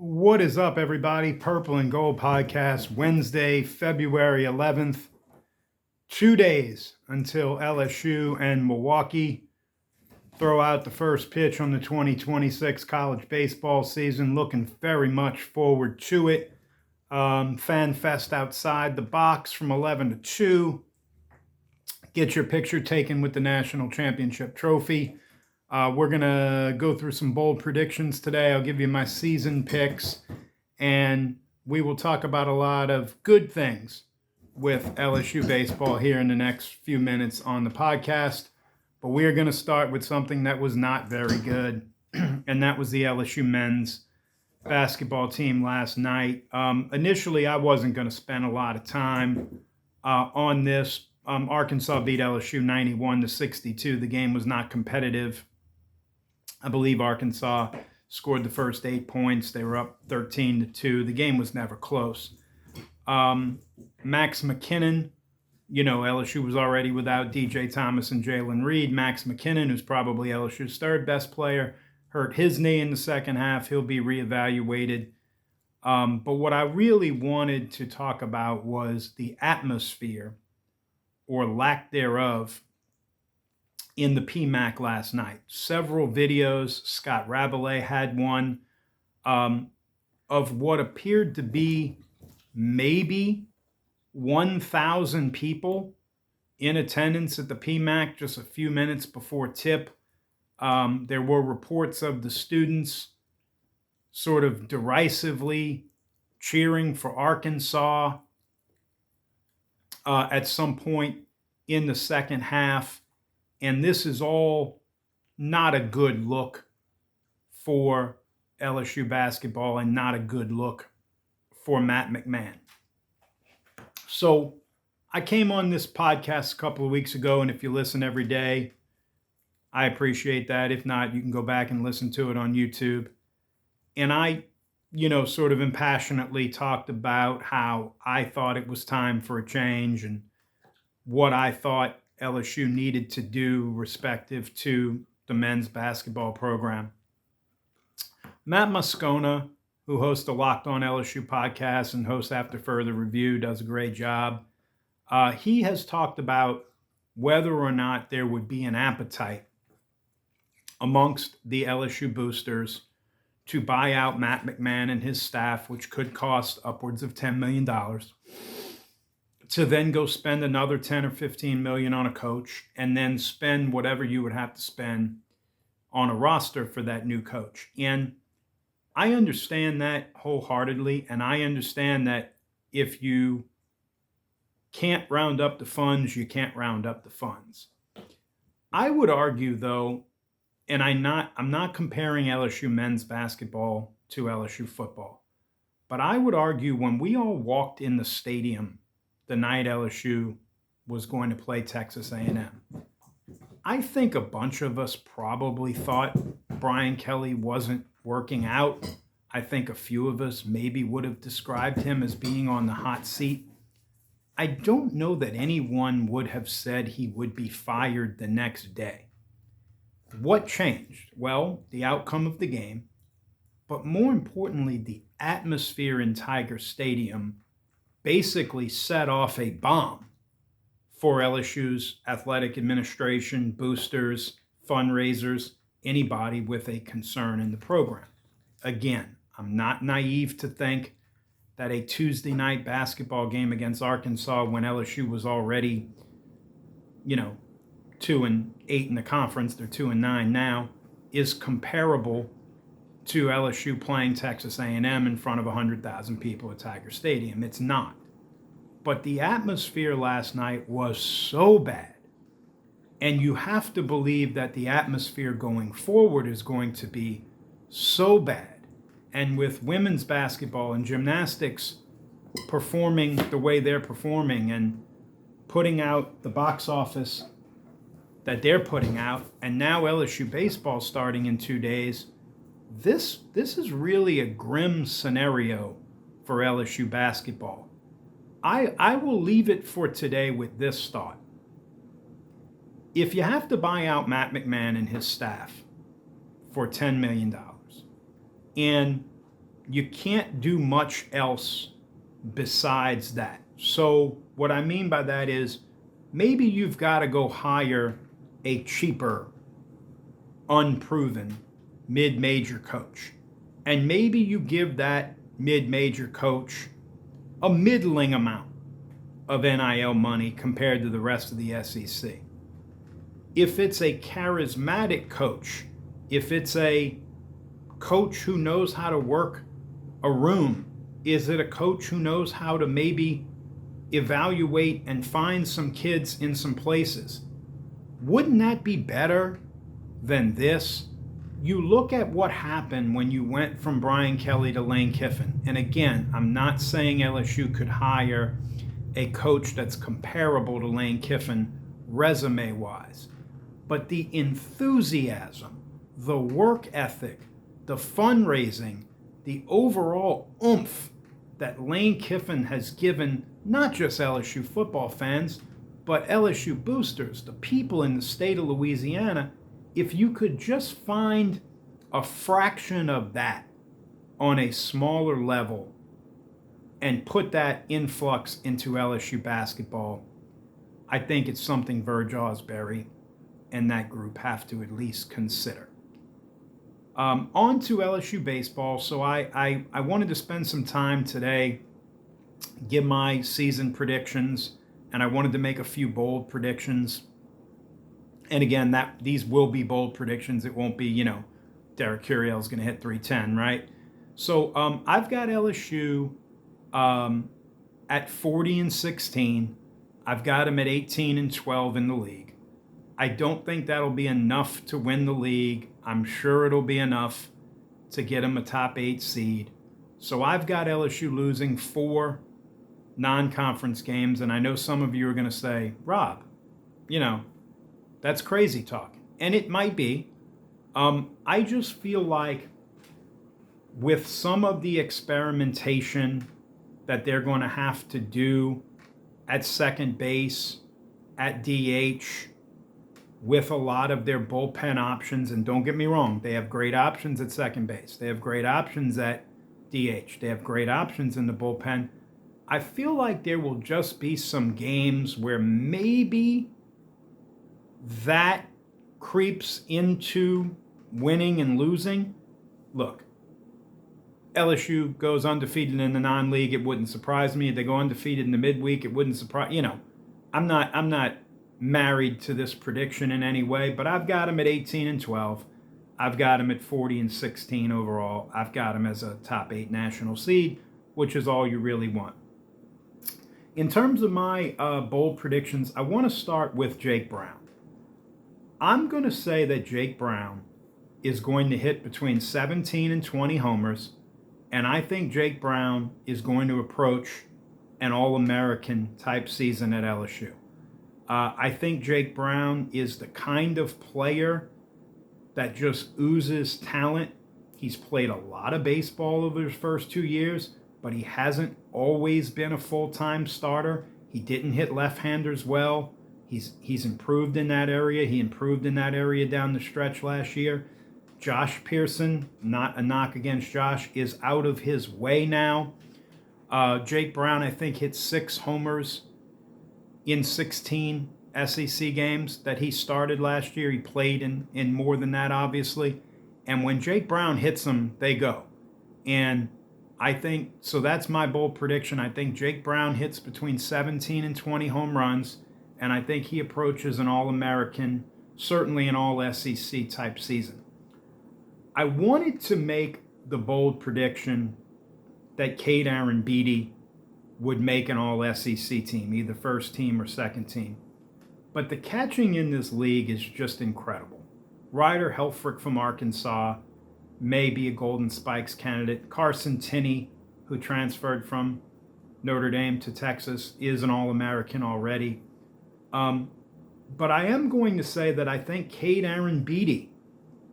What is up, everybody? Purple and Gold Podcast, Wednesday, February 11th. 2 days until LSU and Milwaukee throw out the first pitch on the 2026 college baseball season. Looking very much forward to it. Fan fest outside the box from 11 to 2. Get your picture taken with the national championship trophy. We're going to go through some bold predictions today. I'll give you my season picks, and we will talk about a lot of good things with LSU baseball here in the next few minutes on the podcast. But we are going to start with something that was not very good, and that was the LSU men's basketball team last night. Initially, I wasn't going to spend a lot of time on this. Arkansas beat LSU 91-62. The game was not competitive. I believe Arkansas scored the first 8 points. They were up 13-2. The game was never close. Max McKinnon, LSU was already without DJ Thomas and Jalen Reed. Max McKinnon, who's probably LSU's third best player, hurt his knee in the second half. He'll be reevaluated. But what I really wanted to talk about was the atmosphere, or lack thereof, in the PMAC last night. Several videos. Scott Rabelais had one of what appeared to be maybe 1,000 people in attendance at the PMAC just a few minutes before tip. There were reports of the students sort of derisively cheering for Arkansas at some point in the second half. And this is all not a good look for LSU basketball and not a good look for Matt McMahon. So I came on this podcast a couple of weeks ago, and if you listen every day, I appreciate that. If not, you can go back and listen to it on YouTube. And I, sort of impassionately talked about how I thought it was time for a change and what I thought LSU needed to do respective to the men's basketball program. Matt Moscona, who hosts the Locked On LSU podcast and hosts After Further Review, does a great job. He has talked about whether or not there would be an appetite amongst the LSU boosters to buy out Matt McMahon and his staff, which could cost upwards of $10 million. To then go spend another 10 or 15 million on a coach, and then spend whatever you would have to spend on a roster for that new coach. And I understand that wholeheartedly, and I understand that if you can't round up the funds, you can't round up the funds. I would argue, though, and I'm not comparing LSU men's basketball to LSU football, but I would argue when we all walked in the stadium the night LSU was going to play Texas A&M, I think a bunch of us probably thought Brian Kelly wasn't working out. I think a few of us maybe would have described him as being on the hot seat. I don't know that anyone would have said he would be fired the next day. What changed? Well, the outcome of the game, but more importantly, the atmosphere in Tiger Stadium basically set off a bomb for LSU's athletic administration, boosters, fundraisers, anybody with a concern in the program. Again, I'm not naive to think that a Tuesday night basketball game against Arkansas, when LSU was already, 2-8 in the conference, they're 2-9 now, is comparable to LSU playing Texas A&M in front of 100,000 people at Tiger Stadium. It's not. But the atmosphere last night was so bad, and you have to believe that the atmosphere going forward is going to be so bad. And with women's basketball and gymnastics performing the way they're performing and putting out the box office that they're putting out, and now LSU baseball starting in 2 days, this is really a grim scenario for LSU basketball. I will leave it for today with this thought. If you have to buy out Matt McMahon and his staff for $10 million, and you can't do much else besides that. So what I mean by that is maybe you've got to go hire a cheaper, unproven mid-major coach. And maybe you give that mid-major coach a middling amount of NIL money compared to the rest of the SEC. If it's a charismatic coach, if it's a coach who knows how to work a room, is it a coach who knows how to maybe evaluate and find some kids in some places? Wouldn't that be better than this? You look at what happened when you went from Brian Kelly to Lane Kiffin. And again, I'm not saying LSU could hire a coach that's comparable to Lane Kiffin resume-wise. But the enthusiasm, the work ethic, the fundraising, the overall oomph that Lane Kiffin has given not just LSU football fans, but LSU boosters, the people in the state of Louisiana, if you could just find a fraction of that on a smaller level and put that influx into LSU basketball, I think it's something Verge Osbury and that group have to at least consider. On to LSU baseball. So I wanted to spend some time today, give my season predictions, and I wanted to make a few bold predictions. And again, these will be bold predictions. It won't be, Derek Curiel's going to hit 310, right? So I've got LSU at 40-16. I've got them at 18-12 in the league. I don't think that'll be enough to win the league. I'm sure it'll be enough to get them a top 8 seed. So I've got LSU losing 4 non-conference games. And I know some of you are going to say, Rob, that's crazy talk. And it might be. I just feel like with some of the experimentation that they're going to have to do at second base, at DH, with a lot of their bullpen options, and don't get me wrong, they have great options at second base. They have great options at DH. They have great options in the bullpen. I feel like there will just be some games where maybe that creeps into winning and losing. Look, LSU goes undefeated in the non-league, it wouldn't surprise me. If they go undefeated in the midweek, it wouldn't surprise. I'm not married to this prediction in any way, but I've got them at 18-12. I've got them at 40-16 overall. I've got them as a top 8 national seed, which is all you really want. In terms of my bold predictions, I want to start with Jake Brown. I'm going to say that Jake Brown is going to hit between 17 and 20 homers, and I think Jake Brown is going to approach an All-American type season at LSU. I think Jake Brown is the kind of player that just oozes talent. He's played a lot of baseball over his first 2 years, but he hasn't always been a full-time starter. He didn't hit left-handers well. He's improved in that area. He improved in that area down the stretch last year. Josh Pearson, not a knock against Josh, is out of his way now. Jake Brown, I think, hit 6 homers in 16 SEC games that he started last year. He played in more than that, obviously. And when Jake Brown hits them, they go. And I think, so that's my bold prediction. I think Jake Brown hits between 17 and 20 home runs, and I think he approaches an All-American, certainly an All-SEC type season. I wanted to make the bold prediction that Cade Aaron Beatty would make an All-SEC team, either first team or second team. But the catching in this league is just incredible. Ryder Helfrich from Arkansas may be a Golden Spikes candidate. Carson Tinney, who transferred from Notre Dame to Texas, is an All-American already. But I am going to say that I think Cade Aaron Beatty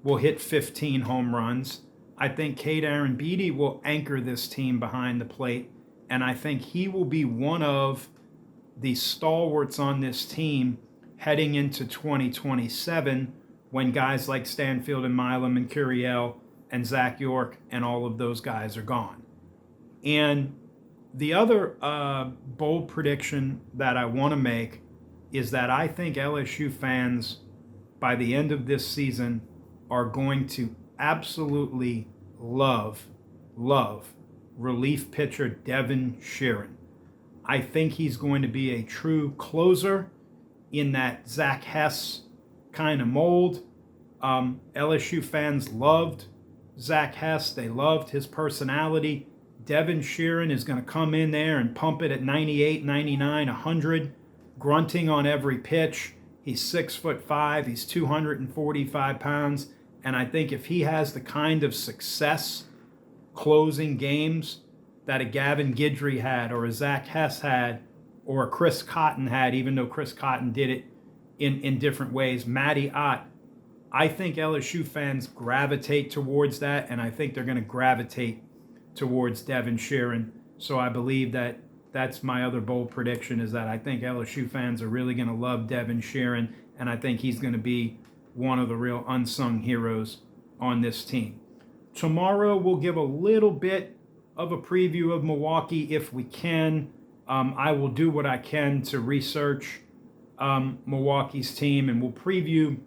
will hit 15 home runs. I think Cade Aaron Beatty will anchor this team behind the plate, and I think he will be one of the stalwarts on this team heading into 2027 when guys like Stanfield and Milam and Curiel and Zach York and all of those guys are gone. And the other bold prediction that I want to make is that I think LSU fans, by the end of this season, are going to absolutely love relief pitcher Devin Sheeran. I think he's going to be a true closer in that Zach Hess kind of mold. LSU fans loved Zach Hess. They loved his personality. Devin Sheeran is going to come in there and pump it at 98, 99, 100, grunting on every pitch. He's 6'5", he's 245 pounds. And I think if he has the kind of success closing games that a Gavin Guidry had, or a Zach Hess had, or a Chris Cotton had, even though Chris Cotton did it in different ways, Matty Ott, I think LSU fans gravitate towards that, and I think they're going to gravitate towards Devin Sheeran. So I believe that that's my other bold prediction, is that I think LSU fans are really going to love Devin Sheeran, and I think he's going to be one of the real unsung heroes on this team. Tomorrow we'll give a little bit of a preview of Milwaukee if we can. I will do what I can to research Milwaukee's team, and we'll preview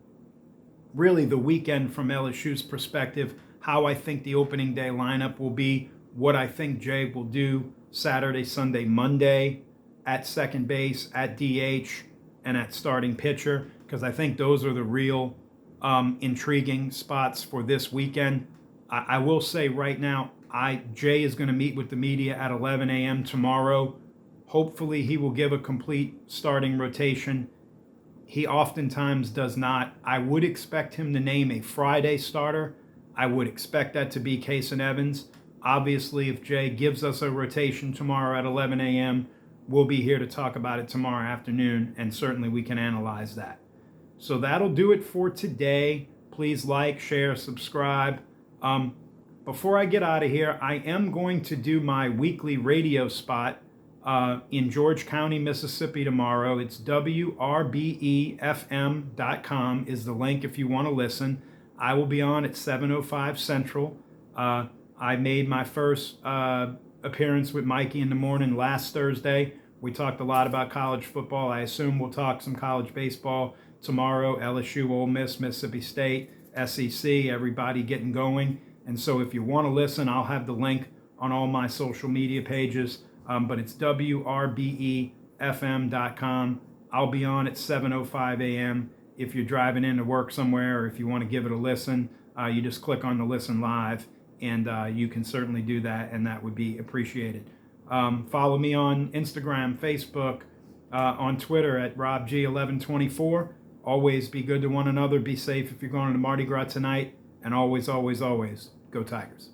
really the weekend from LSU's perspective, how I think the opening day lineup will be, what I think Jay will do Saturday, Sunday, Monday at second base, at DH, and at starting pitcher, because I think those are the real intriguing spots for this weekend. I will say right now, Jay is going to meet with the media at 11 a.m. tomorrow. Hopefully he will give a complete starting rotation. He oftentimes does not. I would expect him to name a Friday starter. I would expect that to be Case and Evans. Obviously, if Jay gives us a rotation tomorrow at 11 a.m., we'll be here to talk about it tomorrow afternoon, and certainly we can analyze that. So that'll do it for today. Please like, share, subscribe. Before I get out of here, I am going to do my weekly radio spot in George County, Mississippi tomorrow. It's WRBEFM.com is the link if you want to listen. I will be on at 7:05 Central. I made my first appearance with Mikey in the morning last Thursday. We talked a lot about college football. I assume we'll talk some college baseball tomorrow. LSU, Ole Miss, Mississippi State, SEC, everybody getting going. And so if you want to listen, I'll have the link on all my social media pages. But it's WRBEFM.com. I'll be on at 7:05 a.m. If you're driving into work somewhere, or if you want to give it a listen, you just click on the listen live, and you can certainly do that, and that would be appreciated. Follow me on Instagram, Facebook, on Twitter at RobG1124. Always be good to one another. Be safe if you're going to Mardi Gras tonight. And always, always, always, go Tigers.